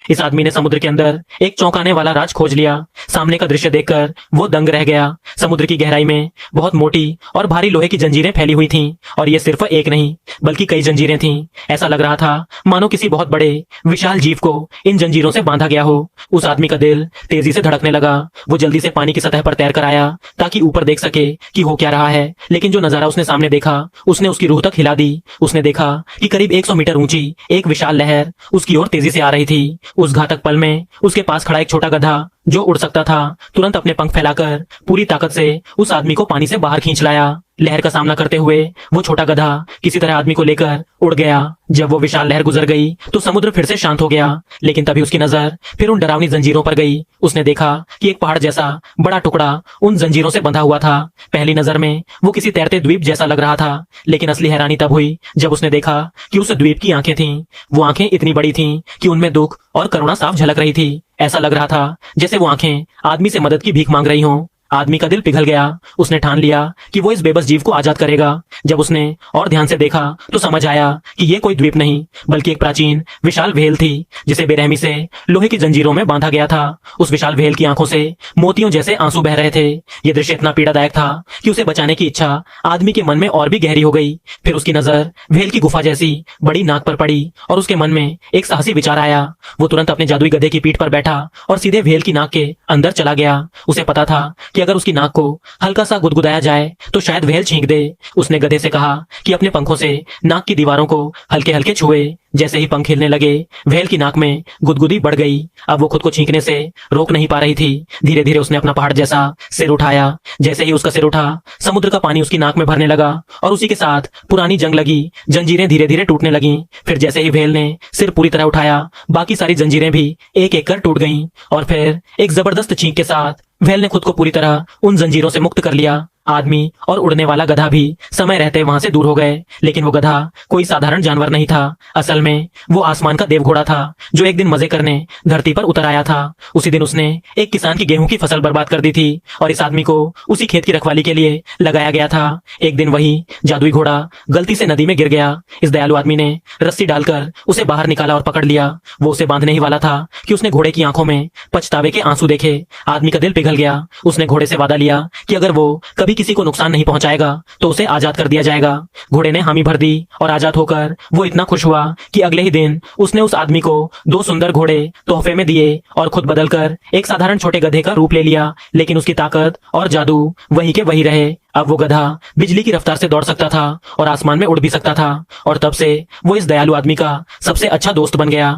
इस आदमी ने समुद्र के अंदर एक चौंकाने वाला राज खोज लिया। सामने का दृश्य देखकर वो दंग रह गया। समुद्र की गहराई में बहुत मोटी और भारी लोहे की जंजीरें फैली हुई थीं और ये सिर्फ एक नहीं बल्कि कई जंजीरें थीं। ऐसा लग रहा था मानो किसी बहुत बड़े विशाल जीव को इन जंजीरों से बांधा गया हो। उस आदमी का दिल तेजी से धड़कने लगा। वो जल्दी से पानी की सतह पर तैर कर आया ताकि ऊपर देख सके कि हो क्या रहा है। लेकिन जो नजारा उसने सामने देखा उसने उसकी रूह तक हिला दी। उसने देखा कि करीब 100 मीटर ऊंची एक विशाल लहर उसकी ओर तेजी से आ रही थी। उस घातक पल में उसके पास खड़ा एक छोटा गधा जो उड़ सकता था तुरंत अपने पंख फैलाकर पूरी ताकत से उस आदमी को पानी से बाहर खींच लाया। लहर का सामना करते हुए वो छोटा गधा किसी तरह आदमी को लेकर उड़ गया। जब वो विशाल लहर गुजर गई तो समुद्र फिर से शांत हो गया। लेकिन तभी उसकी नजर फिर उन डरावनी जंजीरों पर गई। उसने देखा कि एक पहाड़ जैसा बड़ा टुकड़ा उन जंजीरों से बंधा हुआ था। पहली नजर में वो किसी तैरते द्वीप जैसा लग रहा था, लेकिन असली हैरानी तब हुई जब उसने देखा कि उस द्वीप की आंखें थीं। वो आंखें इतनी बड़ी थीं कि उनमें दुख और करुणा साफ झलक रही थी। ऐसा लग रहा था जैसे वो आंखें आदमी से मदद की भीख मांग रही हों। आदमी का दिल पिघल गया। उसने ठान लिया कि वो इस बेबस जीव को आजाद करेगा। जब उसने और ध्यान से देखा तो समझ आया कि ये कोई द्वीप नहीं बल्कि एक प्राचीन विशाल व्हेल थी जिसे बेरहमी से लोहे की जंजीरों में बांधा गया था। उस विशाल व्हेल की आंखों से मोतियों जैसे आंसू बह रहे थे। ये दृश्य इतना पीड़ादायक था कि उसे बचाने की इच्छा आदमी के मन में और भी गहरी हो गई। फिर उसकी नजर व्हेल की गुफा जैसी बड़ी नाक पर पड़ी और उसके मन में एक साहसी विचार आया। वो तुरंत अपने जादुई गधे की पीठ पर बैठा और सीधे व्हेल की नाक के अंदर चला गया। उसे पता था कि अगर उसकी नाक को हल्का सा गुदगुदाया जाए तो शायद व्हेल छींक दे। उसने गधे से कहा कि अपने पंखों से नाक की दीवारों को हल्के हल्के छुए। जैसे ही पंख हिलने लगे व्हेल की नाक में गुदगुदी बढ़ गई। अब वो खुद को छींकने से रोक नहीं पा रही थी। धीरे धीरे उसने अपना पहाड़ जैसा सिर उठाया। जैसे ही उसका सिर उठा समुद्र का पानी उसकी नाक में भरने लगा और उसी के साथ पुरानी जंग लगी जंजीरें धीरे धीरे टूटने लगी। फिर जैसे ही व्हेल ने सिर पूरी तरह उठाया बाकी सारी जंजीरें भी एक एक कर टूट गईं और फिर एक जबरदस्त छींक के साथ व्हेल ने खुद को पूरी तरह उन जंजीरों से मुक्त कर लिया। आदमी और उड़ने वाला गधा भी समय रहते वहां से दूर हो गए। लेकिन वो गधा कोई साधारण जानवर नहीं था। असल में वो आसमान का देवघोड़ा था जो एक दिन मजे करने धरती पर उतर आया था। उसी दिन उसने एक किसान की गेहूं की फसल बर्बाद कर दी थी और इस आदमी को उसी खेत की रखवाली के लिए लगाया गया था। एक दिन वही जादुई घोड़ा गलती से नदी में गिर गया। इस दयालु आदमी ने रस्सी डालकर उसे बाहर निकाला और पकड़ लिया। वो उसे बांधने ही वाला था कि उसने घोड़े की आंखों में पछतावे के आंसू देखे। आदमी का दिल पिघल गया। उसने घोड़े से वादा लिया कि अगर वो कभी किसी को नुकसान नहीं पहुंचाएगा तो उसे आजाद कर दिया जाएगा। घोड़े ने हामी भर दी और आजाद होकर वो इतना खुश हुआ कि अगले ही दिन उसने उस आदमी को 2 सुंदर घोड़े तोहफे में दिए और खुद बदलकर एक साधारण छोटे गधे का रूप ले लिया। लेकिन उसकी ताकत और जादू वही के वही रहे। अब वो गधा बिजली की रफ्तार से दौड़ सकता था और आसमान में उड़ भी सकता था और तब से वो इस दयालु आदमी का सबसे अच्छा दोस्त बन गया।